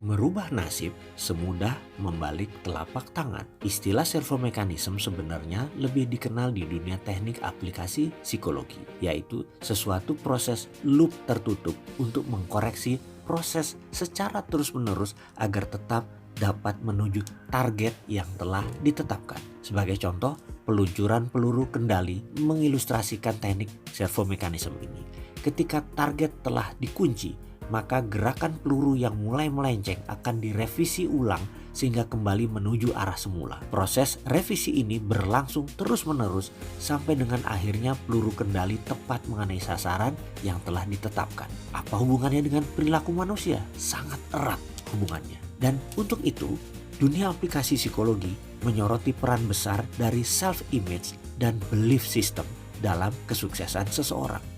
Merubah nasib semudah membalik telapak tangan. Istilah servomekanisme sebenarnya lebih dikenal di dunia teknik aplikasi psikologi, yaitu sesuatu proses loop tertutup untuk mengkoreksi proses secara terus-menerus agar tetap dapat menuju target yang telah ditetapkan. Sebagai contoh, peluncuran peluru kendali mengilustrasikan teknik servomekanisme ini. Ketika target telah dikunci, maka gerakan peluru yang mulai melenceng akan direvisi ulang sehingga kembali menuju arah semula. Proses revisi ini berlangsung terus-menerus sampai dengan akhirnya peluru kendali tepat mengenai sasaran yang telah ditetapkan. Apa hubungannya dengan perilaku manusia? Sangat erat hubungannya. Dan untuk itu, dunia aplikasi psikologi menyoroti peran besar dari self-image dan belief system dalam kesuksesan seseorang.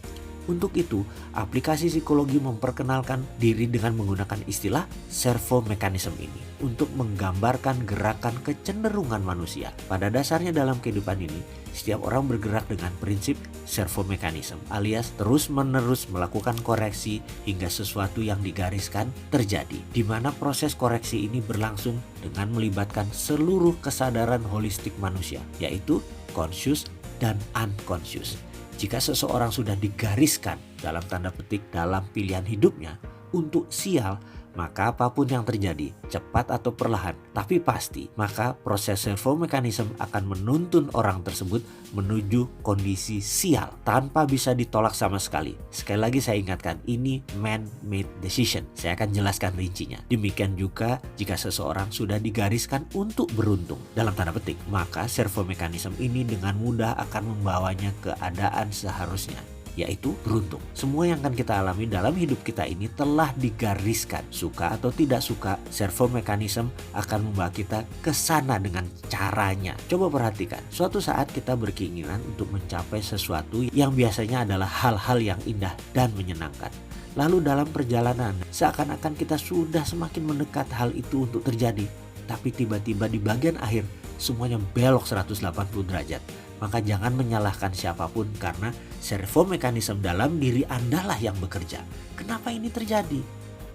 Untuk itu, aplikasi psikologi memperkenalkan diri dengan menggunakan istilah servomekanisme ini untuk menggambarkan gerakan kecenderungan manusia. Pada dasarnya dalam kehidupan ini, setiap orang bergerak dengan prinsip servomekanisme alias terus-menerus melakukan koreksi hingga sesuatu yang digariskan terjadi, di mana proses koreksi ini berlangsung dengan melibatkan seluruh kesadaran holistik manusia, yaitu conscious dan unconscious. Jika seseorang sudah digariskan dalam tanda petik dalam pilihan hidupnya untuk sial, maka apapun yang terjadi, cepat atau perlahan, tapi pasti, maka proses servomekanisme akan menuntun orang tersebut menuju kondisi sial tanpa bisa ditolak sama sekali. Sekali lagi saya ingatkan, ini man-made decision. Saya akan jelaskan rincinya. Demikian juga jika seseorang sudah digariskan untuk beruntung, dalam tanda petik, maka servomekanisme ini dengan mudah akan membawanya ke keadaan seharusnya, yaitu beruntung. Semua yang akan kita alami dalam hidup kita ini telah digariskan. Suka atau tidak suka, servomekanisme akan membawa kita ke sana dengan caranya. Coba perhatikan, suatu saat kita berkeinginan untuk mencapai sesuatu yang biasanya adalah hal-hal yang indah dan menyenangkan. Lalu dalam perjalanan, seakan-akan kita sudah semakin mendekat hal itu untuk terjadi. Tapi tiba-tiba di bagian akhir, semuanya belok 180 derajat. Maka jangan menyalahkan siapapun karena servomekanisme dalam diri Anda lah yang bekerja. Kenapa ini terjadi?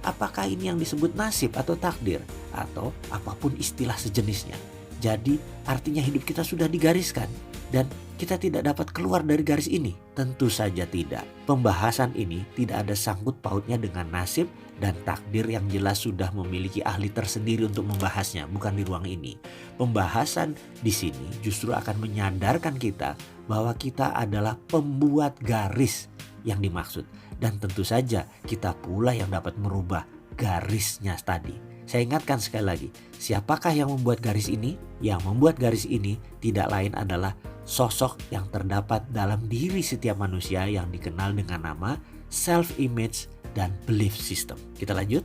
Apakah ini yang disebut nasib atau takdir? Atau apapun istilah sejenisnya. Jadi artinya hidup kita sudah digariskan dan kita tidak dapat keluar dari garis ini? Tentu saja tidak. Pembahasan ini tidak ada sangkut pautnya dengan nasib dan takdir yang jelas sudah memiliki ahli tersendiri untuk membahasnya, bukan di ruang ini. Pembahasan di sini justru akan menyadarkan kita bahwa kita adalah pembuat garis yang dimaksud. Dan tentu saja kita pula yang dapat merubah garisnya tadi. Saya ingatkan sekali lagi, siapakah yang membuat garis ini? Yang membuat garis ini tidak lain adalah sosok yang terdapat dalam diri setiap manusia yang dikenal dengan nama self-image dan belief system. Kita lanjut.